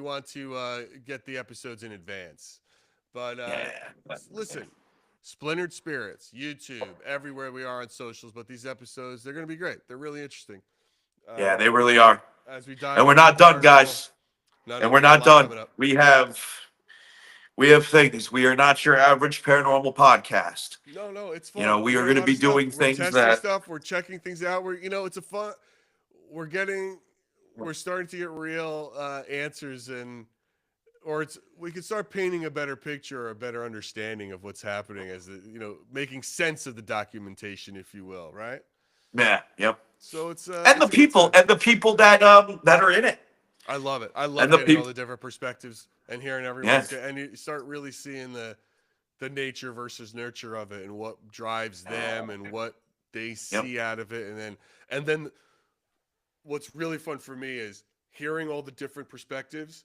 want to get the episodes in advance. But Yeah, listen, Splintered Spirits, YouTube, everywhere we are on socials. But these episodes, they're going to be great. They're really interesting. Yeah, they really are. As we dive And we're into the not done, paranormal. guys. No, And we we're got a not lot done. coming up. We have things. We are not your average paranormal podcast. No, it's You fun. know, We we are learn a going to lot of be stuff. doing We're things testing that, stuff. We're checking things out. It's a fun. We're getting. We're starting to get real answers, we can start painting a better picture or a better understanding of what's happening making sense of the documentation, if you will, right? yeah, yep. So it's And it's a good time. the people that are in it. I love it. I love And the getting all people, the different perspectives and hearing everyone's, yes. and you start really seeing the nature versus nurture of it and what drives them and what they Yep. see out of it. And then what's really fun for me is hearing all the different perspectives,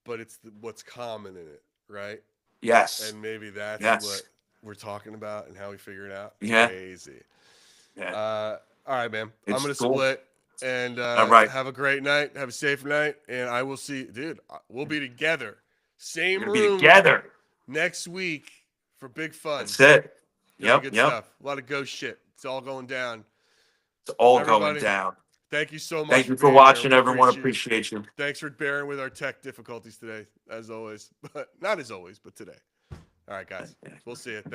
but it's what's common in it, right? Yes. And maybe that's what Yes. we're talking about and how we figure it out. Yeah. Crazy. Yeah. All right, man. I'm It's gonna cool. split and All right. have a great night. Have a safe night, and I will see, dude. We'll be together, We're same gonna be room together. next week for big fun. That's it. Gonna be Yep. good Yep. stuff. A lot of ghost shit. It's all going down. It's all going Everybody, down. thank you so much Thank for you for being here. watching, We everyone. appreciate it. Appreciate you. Thanks for bearing with our tech difficulties today, as always. But not as always, but today. All right, guys. We'll see you. Thank